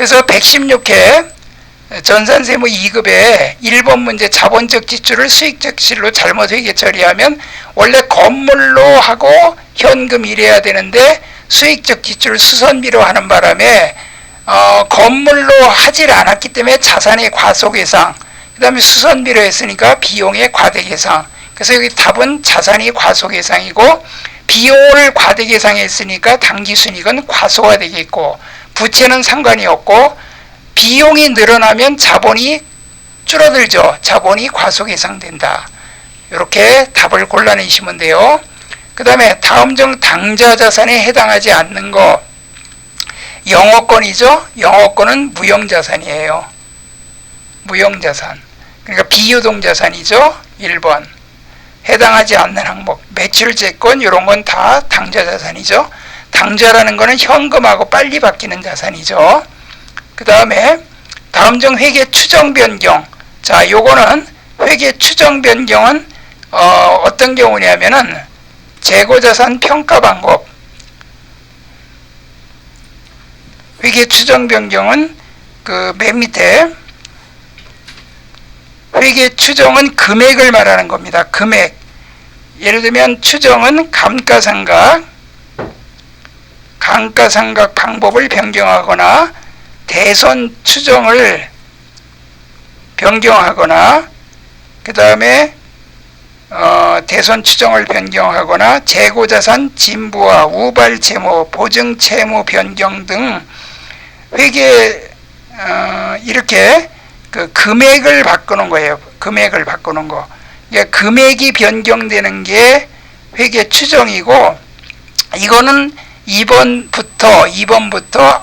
그래서 116회 전산세무 2급에 1번 문제 자본적 지출을 수익적 지출로 잘못 회계 처리하면 원래 건물로 하고 현금 이래야 되는데 수익적 지출을 수선비로 하는 바람에 건물로 하질 않았기 때문에 자산의 과소계상, 그 다음에 수선비로 했으니까 비용의 과대계상. 그래서 여기 답은 자산이 과소계상이고 비용을 과대계상했으니까 당기순이익은 과소가 되겠고 부채는 상관이 없고 비용이 늘어나면 자본이 줄어들죠. 자본이 과소계상된다. 이렇게 답을 골라내시면 돼요. 그 다음에 다음 중 당좌자산에 해당하지 않는 거 영업권이죠. 영업권은 무형자산이에요. 무형자산. 그러니까 비유동자산이죠. 1번. 해당하지 않는 항목. 매출재권 이런 건 다 당좌자산이죠. 당좌라는 거는 현금하고 빨리 바뀌는 자산이죠. 그 다음에 다음 중 회계 추정 변경. 자, 요거는 회계 추정 변경은 어떤 경우냐면은 재고자산 평가 방법. 회계 추정 변경은 그 맨 밑에 회계 추정은 금액을 말하는 겁니다. 금액. 예를 들면 추정은 감가상각 방법을 변경하거나 대손 추정을 변경하거나 그 다음에 대손 추정을 변경하거나 재고자산 진부와 우발 채무, 보증 채무 변경 등 회계 이렇게 그 금액을 바꾸는 거예요. 금액을 바꾸는 거. 그러니까 금액이 변경되는 게 회계 추정이고 이거는 2번부터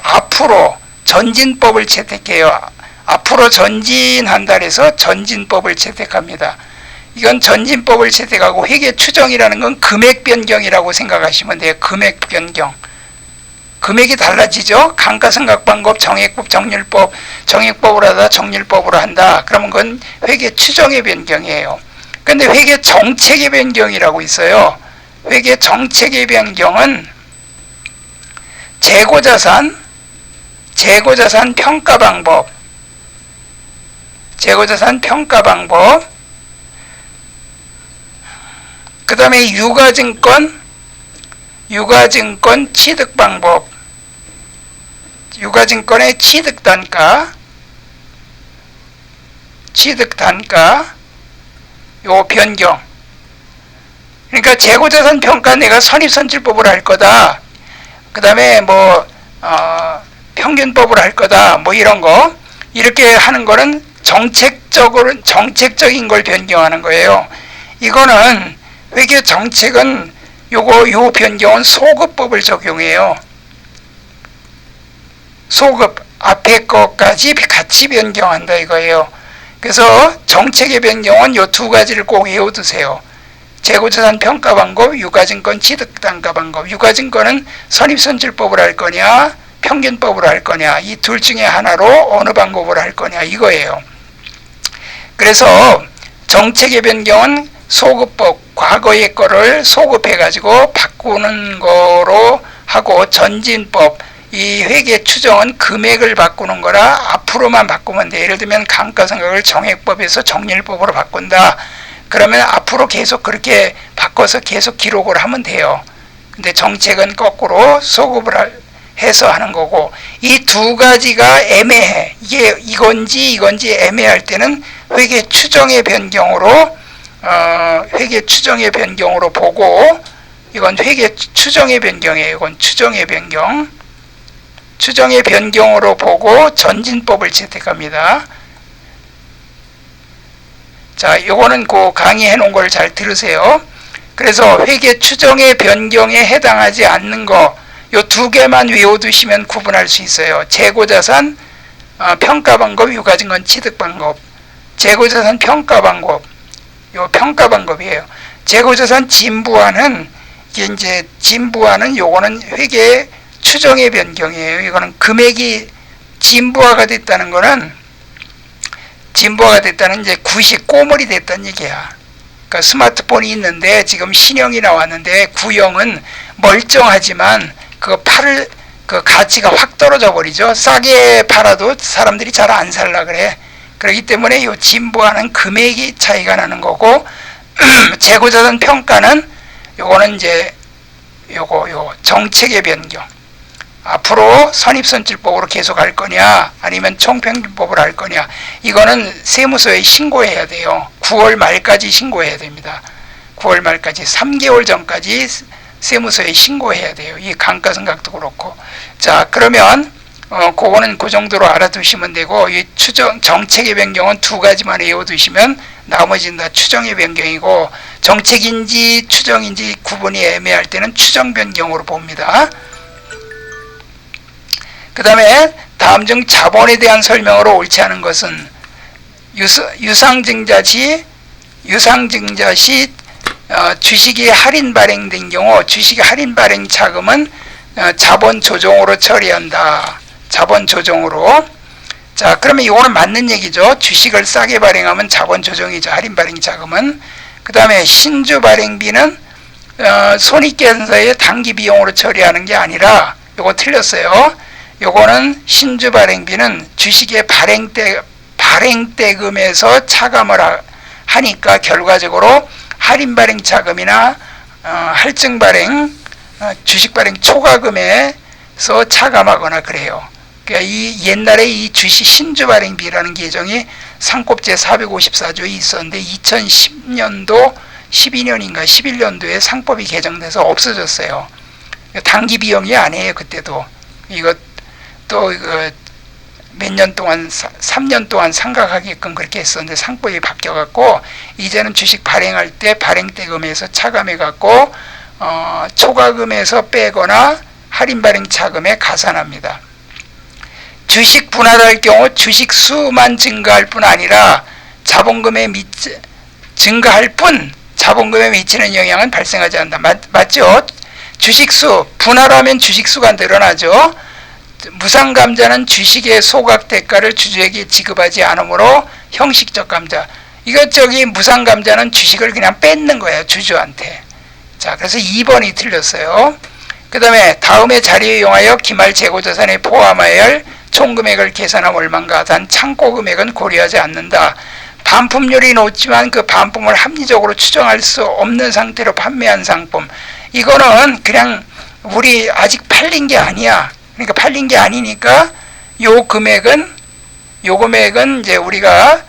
앞으로 전진법을 채택해요. 앞으로 전진한다 해서 전진법을 채택합니다. 이건 전진법을 채택하고 회계 추정이라는 건 금액 변경이라고 생각하시면 돼요. 금액 변경. 금액이 달라지죠. 감가상각 방법, 정액법, 정률법, 정액법으로 하다 정률법으로 한다. 그러면 그건 회계 추정의 변경이에요. 근데 회계 정책의 변경이라고 있어요. 회계 정책의 변경은 재고자산 평가 방법, 그 다음에 유가증권 취득 방법, 유가증권의 취득 단가, 요 변경. 그러니까 재고자산 평가 내가 선입선출법으로 할 거다. 그 다음에 평균법으로 할 거다. 뭐 이런 거. 이렇게 하는 거는 정책적인 걸 변경하는 거예요. 이거는 회계 정책은 요 변경은 소급법을 적용해요. 소급 앞에 것까지 같이 변경한다 이거예요. 그래서 정책의 변경은 요 두 가지를 꼭 외워두세요. 재고자산 평가 방법, 유가증권 취득 단가 방법. 유가증권은 선입선출법으로 할 거냐, 평균법으로 할 거냐, 이 둘 중에 하나로 어느 방법으로 할 거냐 이거예요. 그래서 정책의 변경은 소급법, 과거의 거를 소급해가지고 바꾸는 거로 하고 전진법, 이 회계 추정은 금액을 바꾸는 거라 앞으로만 바꾸면 돼. 예를 들면 감가상각을 정액법에서 정률법으로 바꾼다. 그러면 앞으로 계속 그렇게 바꿔서 계속 기록을 하면 돼요. 근데 정책은 거꾸로 소급을 해서 하는 거고 이 두 가지가 애매해. 이게 이건지 애매할 때는 회계 추정의 변경으로 보고 이건 회계 추정의 변경이에요. 이건 추정의 변경으로 보고 전진법을 채택합니다. 자, 요거는 그 강의해 놓은 걸 잘 들으세요. 그래서 회계 추정의 변경에 해당하지 않는 거, 요 두 개만 외워두시면 구분할 수 있어요. 재고자산 평가 방법, 유가증권 취득 방법. 재고자산 평가 방법, 요 평가 방법이에요. 재고자산 진부화는 이제 진부화는 요거는 회계 추정의 변경이에요. 이거는 금액이 진부화가 됐다는 거는 이제 굿이 꼬물이 됐다는 얘기야. 그러니까 스마트폰이 있는데 지금 신형이 나왔는데 구형은 멀쩡하지만 그 팔을 그 가치가 확 떨어져 버리죠. 싸게 팔아도 사람들이 잘 안 살라 그래. 그렇기 때문에 요 진보하는 금액이 차이가 나는 거고, 재고자산 평가는 요거는 이제 요 정책의 변경. 앞으로 선입선출법으로 계속 할 거냐 아니면 총평균법을 할 거냐, 이거는 세무서에 신고해야 돼요. 9월 말까지 신고해야 됩니다. 9월 말까지 3개월 전까지 세무서에 신고해야 돼요. 이 감가상각도 그렇고. 자, 그러면 그거는 그 정도로 알아두시면 되고, 이 추정 정책의 변경은 두 가지만 외워두시면 나머지는 다 추정의 변경이고, 정책인지 추정인지 구분이 애매할 때는 추정 변경으로 봅니다. 그 다음에 다음 중 자본에 대한 설명으로 옳지 않은 것은, 유상증자 시 주식이 할인 발행된 경우 주식의 할인 발행 차금은 자본 조정으로 처리한다. 자본 조정으로. 자, 그러면 이거는 맞는 얘기죠. 주식을 싸게 발행하면 자본 조정이죠. 할인 발행 자금은. 그 다음에 신주 발행비는 손익계산서의 단기 비용으로 처리하는 게 아니라, 요거 틀렸어요. 요거는 신주 발행비는 주식의 발행대금에서 차감을 하니까 결과적으로 할인 발행 자금이나 할증 발행, 주식 발행 초과금에서 차감하거나 그래요. 그러니까 이 옛날에 이 주식 신주 발행비라는 계정이 상법제 454조에 있었는데 2010년도 12년인가 11년도에 상법이 개정돼서 없어졌어요. 단기 비용이 아니에요. 그때도 이거 또 몇 년 동안 3년 동안 상각하게끔 그렇게 했었는데 상법이 바뀌어갖고 이제는 주식 발행할 때 발행대금에서 차감해갖고 초과금에서 빼거나 할인 발행 차금에 가산합니다. 주식 분할할 경우 주식 수만 증가할 뿐 아니라 자본금에 증가할 뿐 자본금에 미치는 영향은 발생하지 않는다. 맞죠? 주식수 분할하면 주식수가 늘어나죠. 무상감자는 주식의 소각 대가를 주주에게 지급하지 않으므로 형식적 감자. 이것저기 무상감자는 주식을 그냥 뺏는 거예요. 주주한테. 자, 그래서 2번이 틀렸어요. 그 다음에 다음의 자료에 이용하여 기말 재고자산에 포함해야 할 총금액을 계산하면 얼마인가. 단 창고금액은 고려하지 않는다. 반품률이 높지만 그 반품을 합리적으로 추정할 수 없는 상태로 판매한 상품. 이거는 그냥 우리 아직 팔린 게 아니야. 그러니까 팔린 게 아니니까 요 금액은 이제 우리가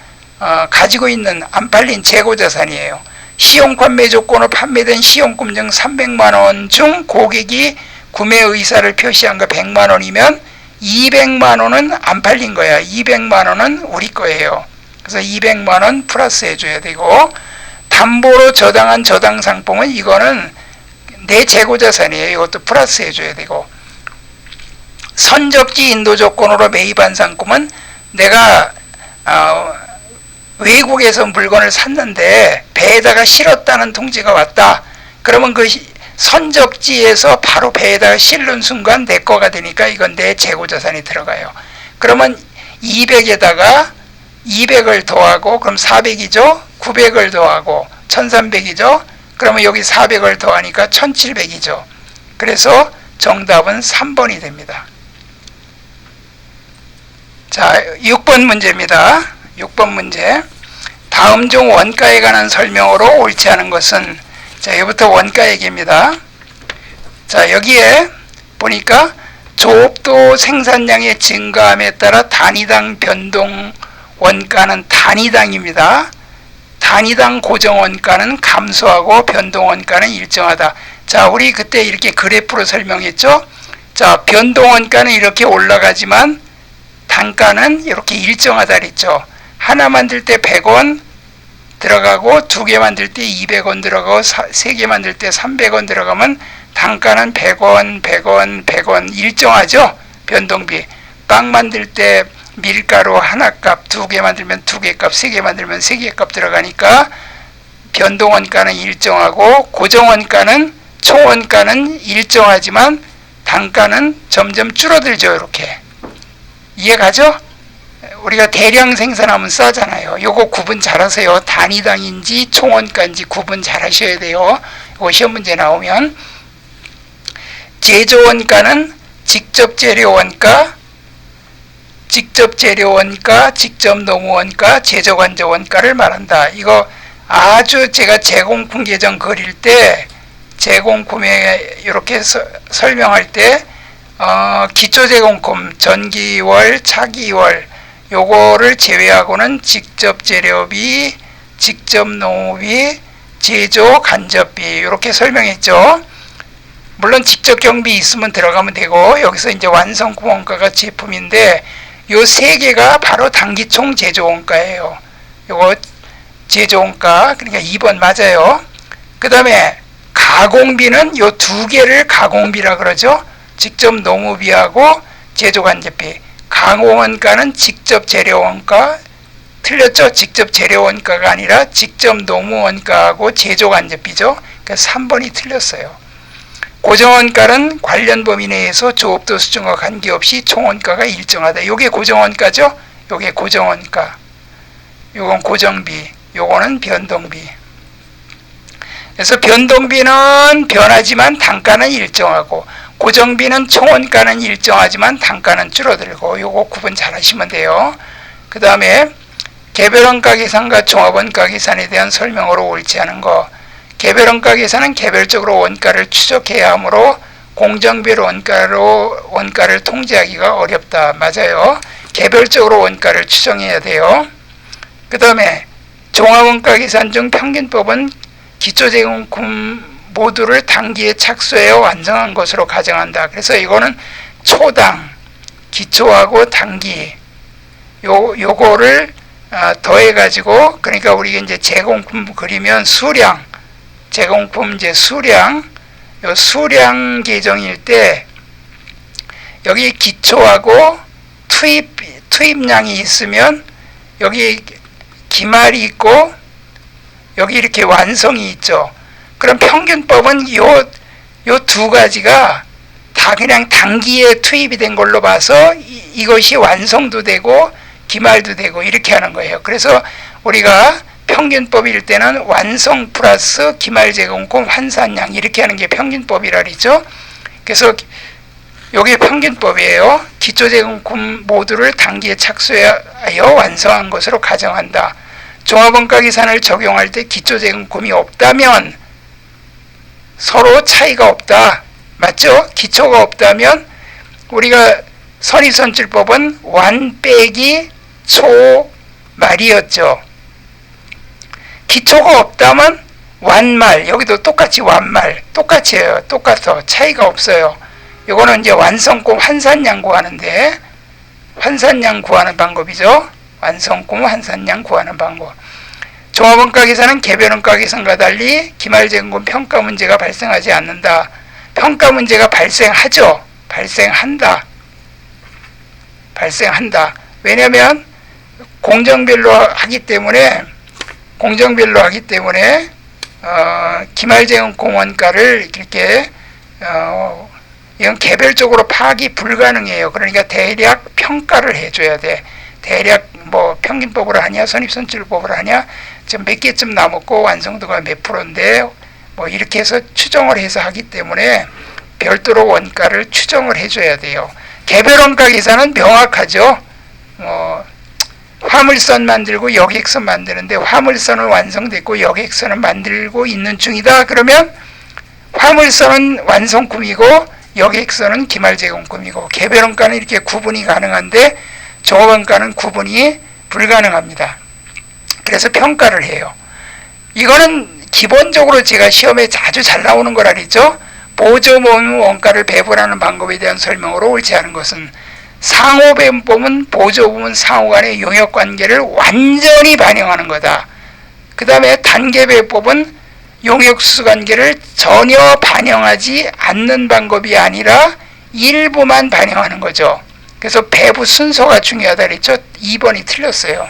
가지고 있는 안 팔린 재고자산이에요. 시용판매 조건으로 판매된 시용품 중 300만 원 중 고객이 구매 의사를 표시한 거 100만 원이면 200만 원은 안 팔린 거야. 200만 원은 우리 거예요. 그래서 200만 원 플러스 해줘야 되고, 담보로 저당한 저당 상품은 이거는 내 재고자산이에요. 이것도 플러스 해줘야 되고, 선적지 인도 조건으로 매입한 상품은 내가 외국에서 물건을 샀는데 배에다가 실었다는 통지가 왔다. 그러면 그 선적지에서 바로 배에다가 실는 순간 내 거가 되니까 이건 내 재고자산이 들어가요. 그러면 200에다가 200을 더하고 그럼 400이죠. 900을 더하고 1300이죠. 그러면 여기 400을 더하니까 1700이죠. 그래서 정답은 3번이 됩니다. 자, 6번 문제입니다. 6번 문제. 다음 중 원가에 관한 설명으로 옳지 않은 것은, 자, 여기부터 원가 얘기입니다. 자, 여기에 보니까 조업도 생산량의 증가함에 따라 단위당 변동 원가는 단위당입니다. 단위당 고정 원가는 감소하고 변동 원가는 일정하다. 자, 우리 그때 이렇게 그래프로 설명했죠. 자, 변동 원가는 이렇게 올라가지만 단가는 이렇게 일정하다 그랬죠. 하나 만들 때 100원 들어가고 두 개 만들 때 200원 들어가고 세 개 만들 때 300원 들어가면 단가는 100원, 100원, 100원 일정하죠. 변동비. 빵 만들 때 밀가루 하나 값, 두 개 만들면 두 개 값, 세 개 만들면 세 개 값 들어가니까 변동 원가는 일정하고 고정 원가는 총 원가는 일정하지만 단가는 점점 줄어들죠. 이렇게. 이해가죠? 우리가 대량 생산하면 싸잖아요. 요거 구분 잘하세요. 단위당인지 총원가인지 구분 잘하셔야 돼요. 이거 시험 문제 나오면 제조원가는 직접 재료 원가, 직접 재료 원가, 직접 노무 원가, 제조관저 원가를 말한다. 이거 아주 제가 제공품 계정 그릴 때 제공품에 이렇게 설명할 때 기초제공품 전기월, 차기월 요거를 제외하고는 직접 재료비, 직접 노무비, 제조 간접비 이렇게 설명했죠. 물론 직접 경비 있으면 들어가면 되고 여기서 이제 완성품 원가가 제품인데 요 세 개가 바로 단기총 제조원가예요. 요거 제조원가 그러니까 2번 맞아요. 그 다음에 가공비는 요 두 개를 가공비라 그러죠. 직접 노무비하고 제조간접비. 가공원가는 직접 재료원가 틀렸죠? 직접 재료원가가 아니라 직접 노무원가하고 제조간접비죠. 그러니까 3번이 틀렸어요. 고정원가는 관련 범위 내에서 조업도 수준과 관계없이 총원가가 일정하다. 요게 고정원가죠? 요게 고정원가. 요건 고정비. 요거는 변동비. 그래서 변동비는 변하지만 단가는 일정하고 고정비는 총원가는 일정하지만 단가는 줄어들고 요거 구분 잘 하시면 돼요. 그 다음에 개별원가 계산과 종합원가 계산에 대한 설명으로 옳지 않은 거. 개별원가 계산은 개별적으로 원가를 추적해야 하므로 공정별 원가를 통제하기가 어렵다. 맞아요. 개별적으로 원가를 추정해야 돼요. 그 다음에 종합원가 계산 중 평균법은 기초제공품 모두를 단기에 착수하여 완성한 것으로 가정한다. 그래서 이거는 초당, 기초하고 단기 요거를 더해가지고 그러니까 우리가 이제 제공품 그리면 수량 제공품 이제 수량 요 수량 계정일 때 여기 기초하고 투입량이 있으면 여기 기말이 있고 여기 이렇게 완성이 있죠. 그럼 평균법은 요 두 가지가 다 그냥 단기에 투입이 된 걸로 봐서 이것이 완성도 되고 기말도 되고 이렇게 하는 거예요. 그래서 우리가 평균법일 때는 완성 플러스 기말 제공품 환산량 이렇게 하는 게 평균법이라 그러죠. 그래서 이게 평균법이에요. 기초제공품 모두를 단기에 착수하여 완성한 것으로 가정한다. 종합원가 계산을 적용할 때 기초제공품이 없다면 서로 차이가 없다. 맞죠? 기초가 없다면 우리가 선입선출법은 완 빼기 초 말이었죠. 기초가 없다면 완말, 여기도 똑같이 완말, 똑같이 해요. 똑같아. 차이가 없어요. 이거는 이제 완성품 환산량 구하는데, 환산량 구하는 방법이죠. 완성품 환산량 구하는 방법. 종합원가 계산은 개별원가 계산과 달리 기말제공금 평가 문제가 발생하지 않는다. 평가 문제가 발생하죠. 발생한다. 왜냐하면 공정별로 하기 때문에 기말제공금 원가를 이렇게 이건 개별적으로 파악이 불가능해요. 그러니까 대략 평가를 해줘야 돼. 대략 뭐 평균법으로 하냐 선입선출법으로 하냐 지금 몇 개쯤 남았고 완성도가 몇 프로인데 뭐 이렇게 해서 추정을 해서 하기 때문에 별도로 원가를 추정을 해줘야 돼요. 개별원가 계산은 명확하죠. 화물선 만들고 여객선 만드는데 화물선은 완성됐고 여객선은 만들고 있는 중이다. 그러면 화물선은 완성품이고 여객선은 기말제공품이고 개별원가는 이렇게 구분이 가능한데 종합원가는 구분이 불가능합니다. 그래서 평가를 해요. 이거는 기본적으로 제가 시험에 자주 잘 나오는 거라 그랬죠. 보조보험 원가를 배분하는 방법에 대한 설명으로 옳지 않은 것은 상호배분법은 보조부문 상호 간의 용역관계를 완전히 반영하는 거다. 그 다음에 단계배분법은 용역수수관계를 전혀 반영하지 않는 방법이 아니라 일부만 반영하는 거죠. 그래서 배부 순서가 중요하다 그랬죠. 2번이 틀렸어요.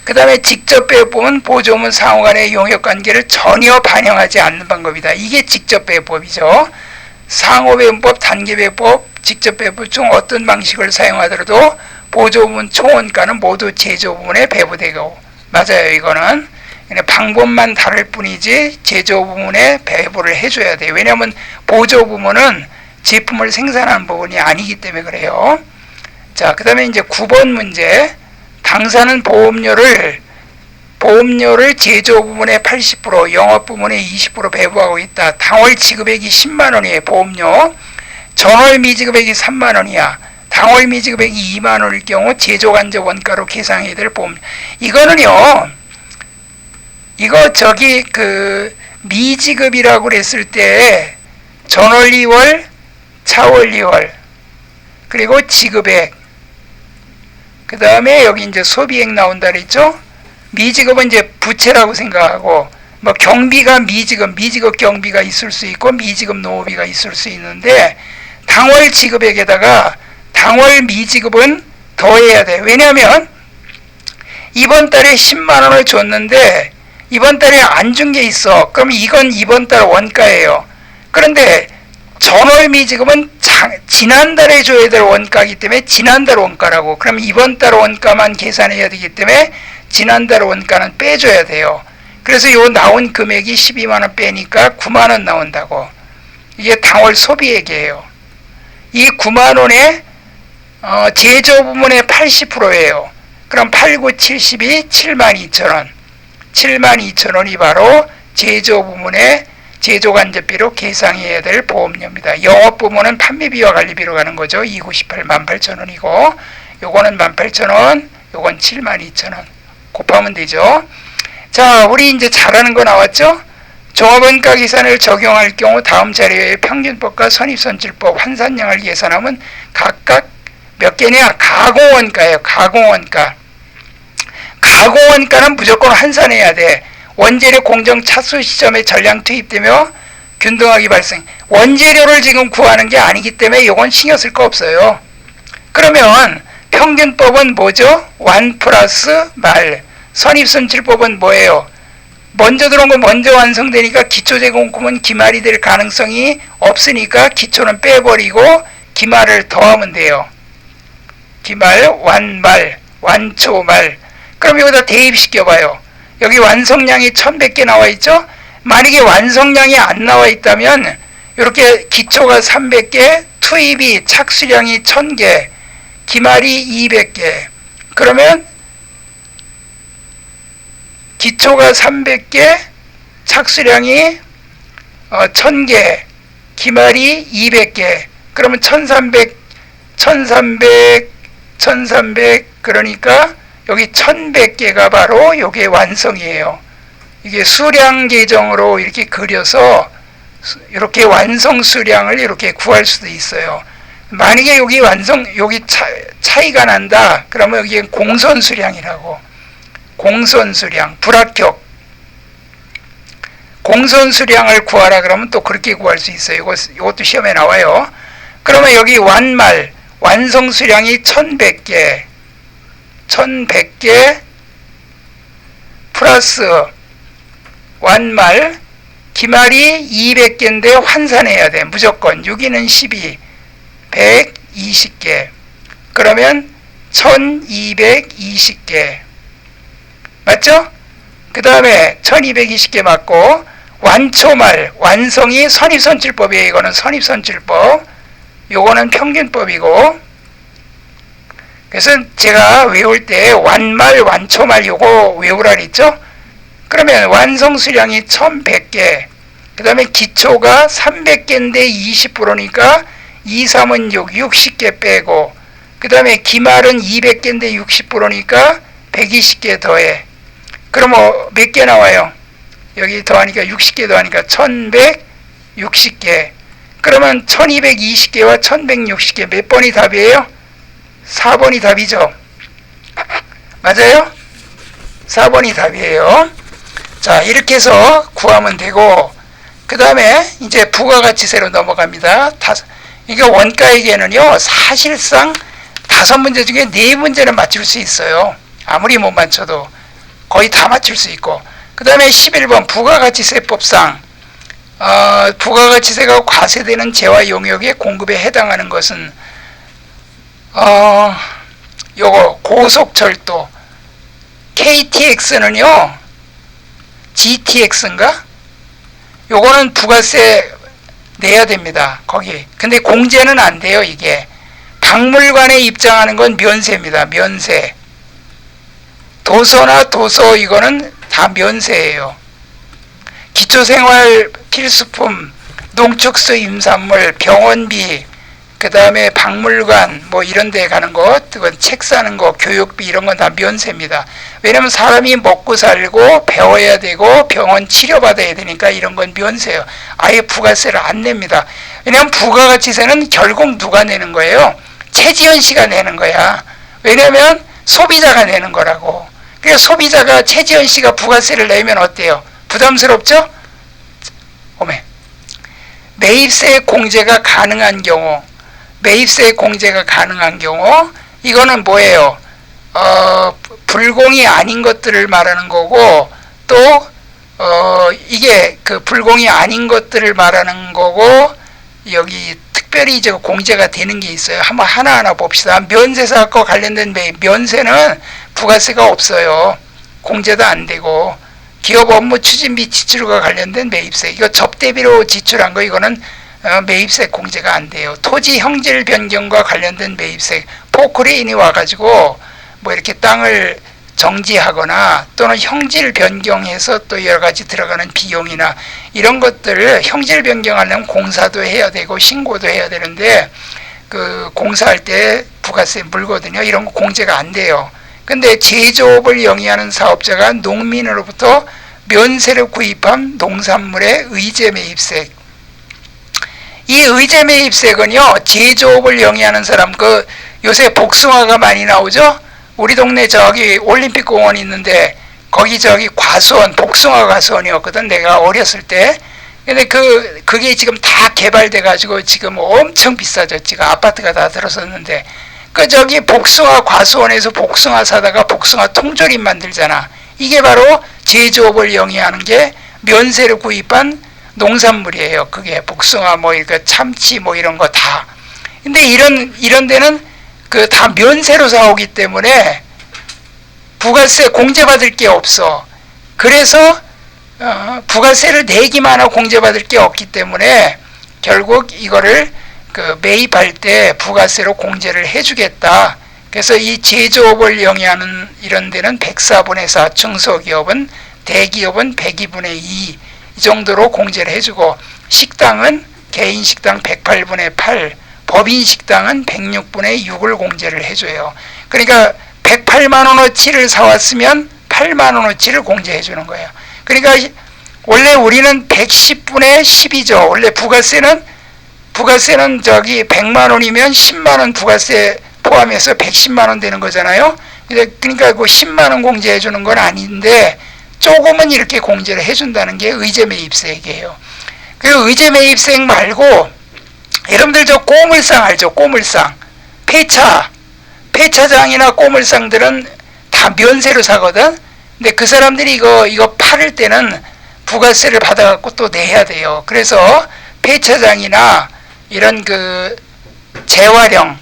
그 다음에 직접배분법은 보조문 상호 간의 용역관계를 전혀 반영하지 않는 방법이다. 이게 직접배분법이죠. 상호배분법, 단계배분법, 직접배분 중 어떤 방식을 사용하더라도 보조부문 총원가는 모두 제조부문에 배부되고 맞아요. 이거는 방법만 다를 뿐이지 제조부문에 배부를 해줘야 돼요. 왜냐하면 보조부문은 제품을 생산하는 부분이 아니기 때문에 그래요. 자, 그 다음에 이제 9번 문제. 당사는 보험료를 제조 부문의 80%, 영업 부문의 20% 배부하고 있다. 당월 지급액이 10만 원이에요. 보험료. 전월 미지급액이 3만 원이야. 당월 미지급액이 2만 원일 경우 제조 간접 원가로 계상해야 될 보험료. 이거는요. 이거 미지급이라고 그랬을 때 전월 2월, 차월 2월, 그리고 지급액, 그 다음에 여기 이제 소비액 나온다 그랬죠? 미지급은 이제 부채라고 생각하고, 뭐 경비가 미지급 경비가 있을 수 있고, 미지급 노후비가 있을 수 있는데, 당월 지급액에다가 당월 미지급은 더해야 돼. 왜냐하면, 이번 달에 10만 원을 줬는데, 이번 달에 안 준 게 있어. 그럼 이건 이번 달 원가예요. 그런데 전월 미지급은 지난달에 줘야 될 원가이기 때문에 지난달 원가라고. 그럼 이번 달 원가만 계산해야 되기 때문에 지난달 원가는 빼줘야 돼요. 그래서 요 나온 금액이 12만 원 빼니까 9만 원 나온다고. 이게 당월 소비액이에요. 이 9만 원에 제조 부문의 80%예요. 그럼 8, 9, 72, 7만 2천 원. 7만 2천 원이 바로 제조 부문의 제조간접비로 계상해야 될 보험료입니다. 영업 부문은 판매비와 관리비로 가는 거죠. 2918, 18,000원이고 요거는 18,000원, 요건 72,000원 곱하면 되죠. 자, 우리 이제 잘하는 거 나왔죠? 종합원가 계산을 적용할 경우 다음 자료의 평균법과 선입선출법, 환산량을 계산하면 각각 몇 개냐? 가공원가예요. 가공원가. 가공원가는 무조건 환산해야 돼. 원재료 공정 차수 시점에 전량 투입되며 균등하기 발생. 원재료를 지금 구하는 게 아니기 때문에 이건 신경 쓸 거 없어요. 그러면 평균법은 뭐죠? 완 플러스 말. 선입선출법은 뭐예요? 먼저 들어온 거 먼저 완성되니까 기초제공금은 기말이 될 가능성이 없으니까 기초는 빼버리고 기말을 더하면 돼요. 기말, 완말, 완초말. 그럼 여기다 대입시켜봐요. 여기 완성량이 1100개 나와 있죠? 만약에 완성량이 안 나와 있다면 이렇게 기초가 300개, 투입이 착수량이 1000개, 기말이 200개. 그러면 기초가 300개, 착수량이 1000개, 기말이 200개. 그러면 1300, 그러니까 여기 1100개가 바로 이게 완성이에요. 이게 수량 계정으로 이렇게 그려서 이렇게 완성 수량을 이렇게 구할 수도 있어요. 만약에 여기 차이가 난다. 그러면 여기 공선 수량이라고. 공선 수량, 불합격. 공선 수량을 구하라 그러면 또 그렇게 구할 수 있어요. 이것도 시험에 나와요. 그러면 여기 완말, 완성 수량이 1100개. 1100개 플러스 완말, 기말이 200개인데 환산해야 돼. 무조건 6이는 12, 120개. 그러면 1220개. 맞죠? 그 다음에 1220개 맞고, 완초말, 완성이 선입선출법이에요. 이거는 선입선출법. 요거는 평균법이고, 그래서 제가 외울 때 완말, 완초말 요거 외우라 그랬죠? 그러면 완성 수량이 1100개, 그 다음에 기초가 300개인데 20%니까 2, 3은 6, 60개 빼고, 그 다음에 기말은 200개인데 60%니까 120개 더해. 그럼 몇 개 나와요? 여기 더하니까 60개 더하니까 1160개. 그러면 1220개와 1160개 몇 번이 답이에요? 4번이 답이죠. 맞아요? 4번이 답이에요. 자, 이렇게 해서 구하면 되고, 그 다음에 이제 부가가치세로 넘어갑니다. 이게 원가에게는요, 사실상 5문제 중에 4문제는 맞출 수 있어요. 아무리 못 맞춰도 거의 다 맞출 수 있고. 그 다음에 11번 부가가치세법상 부가가치세가 과세되는 재화 용역의 공급에 해당하는 것은 요거 고속철도 KTX는요 GTX인가? 요거는 부가세 내야 됩니다. 거기. 근데 공제는 안 돼요, 이게. 박물관에 입장하는 건 면세입니다. 면세. 도서나 도서 이거는 다 면세예요. 기초생활 필수품, 농축수 임산물, 병원비, 그 다음에 박물관 뭐 이런 데 가는 것, 그건 책 사는 거, 교육비 이런 건 다 면세입니다. 왜냐면 사람이 먹고 살고 배워야 되고 병원 치료받아야 되니까 이런 건 면세예요. 아예 부가세를 안 냅니다. 왜냐면 부가가치세는 결국 누가 내는 거예요? 최지현 씨가 내는 거야. 왜냐면 소비자가 내는 거라고. 그래서 소비자가 최지현 씨가 부가세를 내면 어때요? 부담스럽죠? 오메. 매입세 공제가 가능한 경우, 매입세 공제가 가능한 경우, 이거는 뭐예요? 불공이 아닌 것들을 말하는 거고, 또, 이게 그 불공이 아닌 것들을 말하는 거고, 여기 특별히 저 공제가 되는 게 있어요. 한번 하나하나 봅시다. 면세사과 관련된 매입, 면세는 부가세가 없어요. 공제도 안 되고, 기업 업무 추진비 지출과 관련된 매입세, 이거 접대비로 지출한 거, 이거는 매입세 공제가 안 돼요. 토지 형질 변경과 관련된 매입세, 포크레인이 와가지고 뭐 이렇게 땅을 정지하거나 또는 형질 변경해서 또 여러 가지 들어가는 비용이나 이런 것들을 형질 변경하려면 공사도 해야 되고 신고도 해야 되는데 그 공사할 때 부가세 물거든요. 이런 거 공제가 안 돼요. 근데 제조업을 영위하는 사업자가 농민으로부터 면세를 구입한 농산물의 의제 매입세, 이 의제 매입세는요, 제조업을 영위하는 사람, 그 요새 복숭아가 많이 나오죠? 우리 동네 저기 올림픽 공원 있는데 거기 저기 과수원, 복숭아 과수원이었거든, 내가 어렸을 때. 근데 그게 지금 다 개발돼 가지고 지금 엄청 비싸졌지. 아파트가 다 들어섰는데, 그 저기 복숭아 과수원에서 복숭아 사다가 복숭아 통조림 만들잖아. 이게 바로 제조업을 영위하는 게 면세를 구입한 농산물이에요. 그게 복숭아 뭐 이거 참치 뭐 이런 거 다. 근데 이런 데는 그 다 면세로 사오기 때문에 부가세 공제받을 게 없어. 그래서 부가세를 내기만 하고 공제받을 게 없기 때문에 결국 이거를 그 매입할 때 부가세로 공제를 해주겠다. 그래서 이 제조업을 영위하는 이런 데는 104분의 4, 중소기업은, 대기업은 102분의 2, 이 정도로 공제를 해주고, 식당은 개인 식당 108분의 8, 법인 식당은 106분의 6을 공제를 해줘요. 그러니까 108만 원어치를 사왔으면 8만 원어치를 공제해 주는 거예요. 그러니까 원래 우리는 110분의 10이죠. 원래 부가세는 저기 100만 원이면 10만 원 부가세 포함해서 110만 원 되는 거잖아요. 그러니까 그 10만 원 공제해 주는 건 아닌데 조금은 이렇게 공제를 해준다는 게 의제 매입세액이에요. 그 의제 매입세액 말고 여러분들 저 꼬물상 알죠? 꼬물상, 폐차장이나 꼬물상들은 다 면세로 사거든. 근데 그 사람들이 이거 팔을 때는 부가세를 받아갖고 또 내야 돼요. 그래서 폐차장이나 이런 그 재활용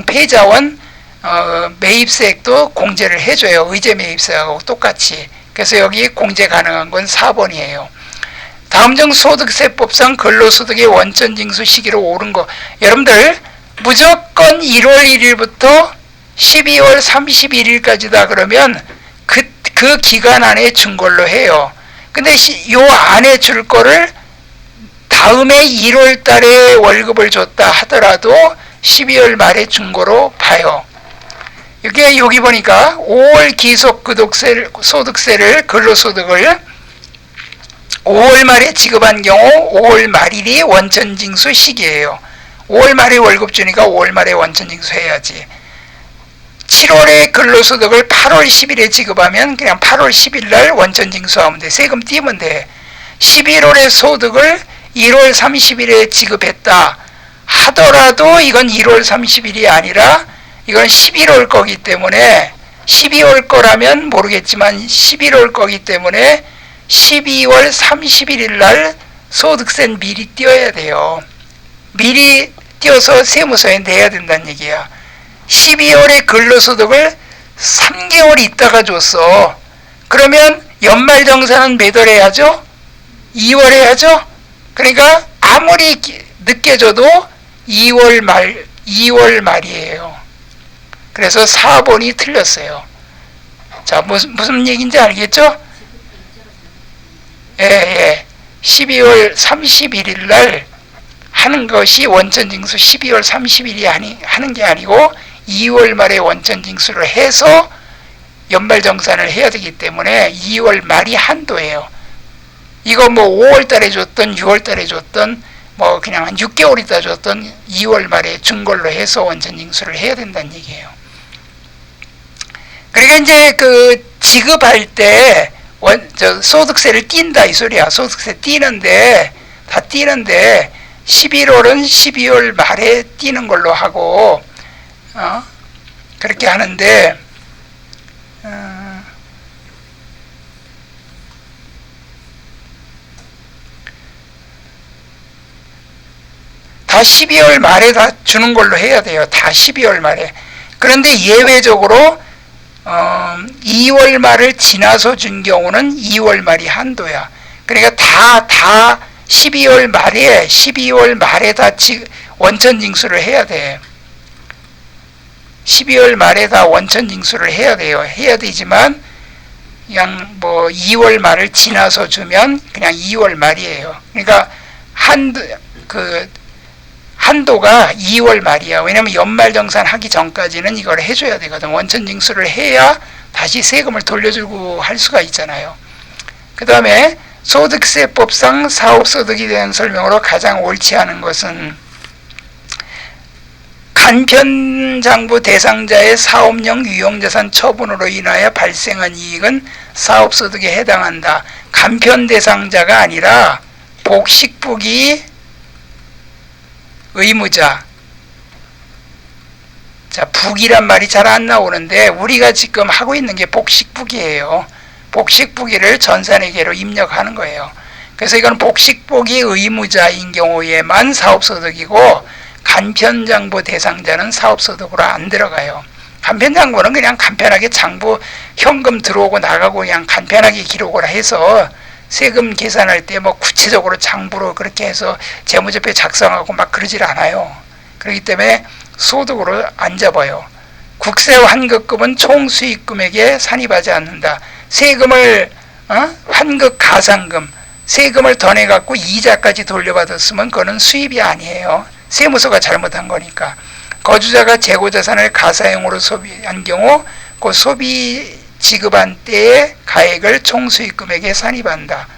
폐자원 매입세액도 공제를 해줘요. 의제 매입세하고 똑같이. 그래서 여기 공제 가능한 건 4번이에요. 다음 중 소득세법상 근로소득의 원천징수 시기로 오른 거, 여러분들 무조건 1월 1일부터 12월 31일까지다 그러면 그 기간 안에 준 걸로 해요. 근데 요 안에 줄 거를 다음에 1월 달에 월급을 줬다 하더라도 12월 말에 준 거로 봐요. 이게 여기 보니까 5월 소득세를 근로소득을 5월 말에 지급한 경우 5월 말일이 원천징수 시기예요. 5월 말에 월급 주니까 5월 말에 원천징수 해야지. 7월에 근로소득을 8월 10일에 지급하면 그냥 8월 10일 날 원천징수하면 돼. 세금 띄면 돼. 11월에 소득을 1월 30일에 지급했다 하더라도 이건 1월 30일이 아니라 이건 11월 거기 때문에, 12월 거라면 모르겠지만 11월 거기 때문에 12월 31일 날 소득세는 미리 띄어야 돼요. 미리 띄어서 세무서에 내야 된다는 얘기야. 12월에 근로소득을 3개월 있다가 줬어. 그러면 연말정산은 몇 월 해야죠? 2월 해야죠? 그러니까 아무리 늦게 줘도 2월 말이에요. 그래서 4번이 틀렸어요. 자, 무슨 얘기인지 알겠죠? 예. 12월 31일 날 하는 것이 원천징수 12월 30일이 하는 게 아니고 2월 말에 원천징수를 해서 연말정산을 해야 되기 때문에 2월 말이 한도예요. 이거 뭐 5월 달에 줬던 6월 달에 줬던 뭐 그냥 한 6개월 있다 줬던 2월 말에 준 걸로 해서 원천징수를 해야 된다는 얘기예요. 그러니까 이제 그 지급할 때 소득세를 띈다 이 소리야. 소득세 띄는데 다 띄는데 11월은 12월 말에 띄는 걸로 하고 그렇게 하는데 다 12월 말에 다 주는 걸로 해야 돼요. 다 12월 말에. 그런데 예외적으로 2월 말을 지나서 준 경우는 2월 말이 한도야. 그러니까 다 12월 말에 다 원천징수를 해야 돼. 12월 말에 다 원천징수를 해야 돼요. 해야 되지만 그냥 뭐 2월 말을 지나서 주면 그냥 2월 말이에요. 그러니까 한도가 2월 말이야. 왜냐면 연말정산 하기 전까지는 이걸 해줘야 되거든. 원천징수를 해야 다시 세금을 돌려주고 할 수가 있잖아요. 그 다음에 소득세법상 사업소득에 대한 설명으로 가장 옳지 않은 것은 간편장부 대상자의 사업용 유형자산 처분으로 인하여 발생한 이익은 사업소득에 해당한다. 간편 대상자가 아니라 복식부기 의무자. 자, 북이란 말이 잘 안 나오는데 우리가 지금 하고 있는 게 복식부기예요. 복식부기를 전산회계로 입력하는 거예요. 그래서 이건 복식부기 의무자인 경우에만 사업소득이고 간편장부 대상자는 사업소득으로 안 들어가요. 간편장부는 그냥 간편하게 장부 현금 들어오고 나가고 그냥 간편하게 기록을 해서 세금 계산할 때 뭐 구체적으로 장부로 그렇게 해서 재무제표 작성하고 막 그러질 않아요. 그렇기 때문에 소득으로 안 잡아요. 국세 환급금은 총 수익금액에 산입하지 않는다. 세금을 환급 가산금 세금을 더 내갖고 이자까지 돌려받았으면 그거는 수입이 아니에요. 세무서가 잘못한 거니까. 거주자가 재고자산을 가사용으로 소비한 경우 그 소비 지급한 때의 가액을 총수익금액에 산입한다.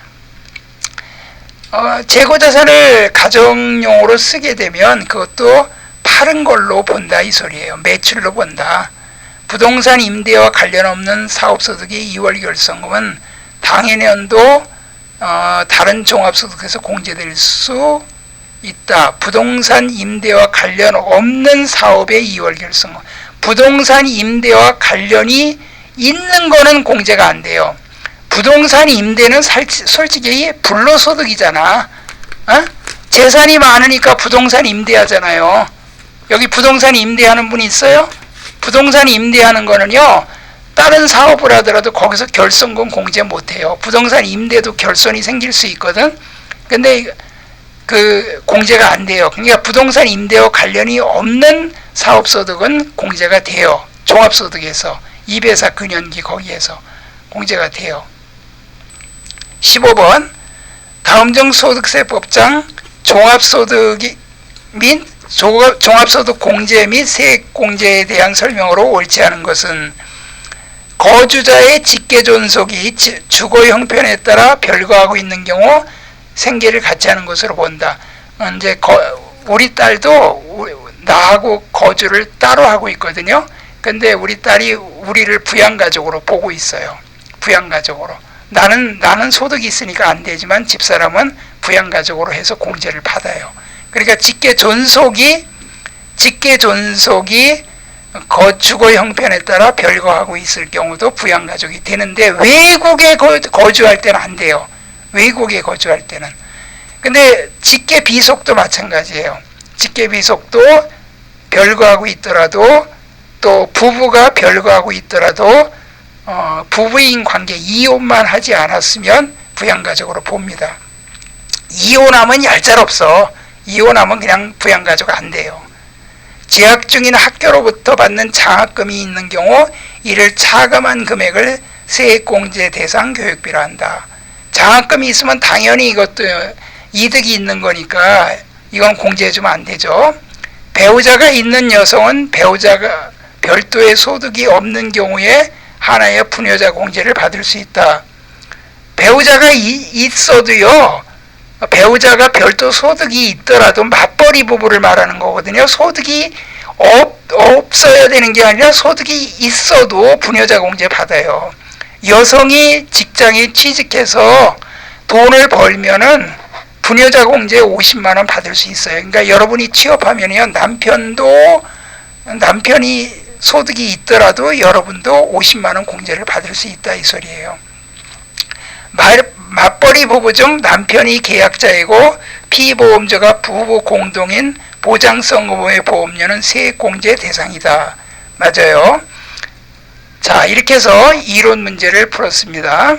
재고자산을 가정용으로 쓰게 되면 그것도 파는 걸로 본다 이 소리예요. 매출로 본다. 부동산 임대와 관련 없는 사업소득의 2월 결성금은 당해년도 다른 종합소득에서 공제될 수 있다. 부동산 임대와 관련 없는 사업의 2월 결성금. 부동산 임대와 관련이 있는 거는 공제가 안 돼요. 부동산 임대는 솔직히 불로소득이잖아. 재산이 많으니까 부동산 임대하잖아요. 여기 부동산 임대하는 분이 있어요? 부동산 임대하는 거는요, 다른 사업을 하더라도 거기서 결손금 공제 못해요. 부동산 임대도 결손이 생길 수 있거든. 근데 그 공제가 안 돼요. 그러니까 부동산 임대와 관련이 없는 사업소득은 공제가 돼요. 종합소득에서 2배사 근연기 거기에서 공제가 돼요. 15번 다음 중 소득세법상 종합소득 및 종합소득 공제 및 세액 공제에 대한 설명으로 옳지 않은 것은 거주자의 직계존속이 주거 형편에 따라 별거하고 있는 경우 생계를 같이 하는 것으로 본다. 이제 우리 딸도 나하고 거주를 따로 하고 있거든요. 근데 우리 딸이 우리를 부양가족으로 보고 있어요. 부양가족으로. 나는 소득이 있으니까 안 되지만 집사람은 부양가족으로 해서 공제를 받아요. 그러니까 직계존속이 주거 형편에 따라 별거하고 있을 경우도 부양가족이 되는데 외국에 거주할 때는 안 돼요. 외국에 거주할 때는. 근데 직계비속도 마찬가지예요. 직계비속도 별거하고 있더라도 또 부부가 별거하고 있더라도 부부인 관계 이혼만 하지 않았으면 부양가족으로 봅니다. 이혼하면 얄짤없어. 이혼하면 그냥 부양가족 안 돼요. 재학 중인 학교로부터 받는 장학금이 있는 경우 이를 차감한 금액을 세액공제 대상 교육비로 한다. 장학금이 있으면 당연히 이것도 이득이 있는 거니까 이건 공제해주면 안 되죠. 배우자가 있는 여성은 배우자가 별도의 소득이 없는 경우에 하나의 부녀자 공제를 받을 수 있다. 배우자가 있어도요, 배우자가 별도 소득이 있더라도 맞벌이 부부를 말하는 거거든요. 소득이 없어야 되는 게 아니라 소득이 있어도 부녀자 공제 받아요. 여성이 직장에 취직해서 돈을 벌면은 부녀자 공제 50만 원 받을 수 있어요. 그러니까 여러분이 취업하면요, 남편이 소득이 있더라도 여러분도 50만 원 공제를 받을 수 있다 이 소리예요. 맞벌이 부부 중 남편이 계약자이고 피보험자가 부부 공동인 보장성 의무의 보험료는 세액공제 대상이다. 맞아요. 자, 이렇게 해서 이론 문제를 풀었습니다.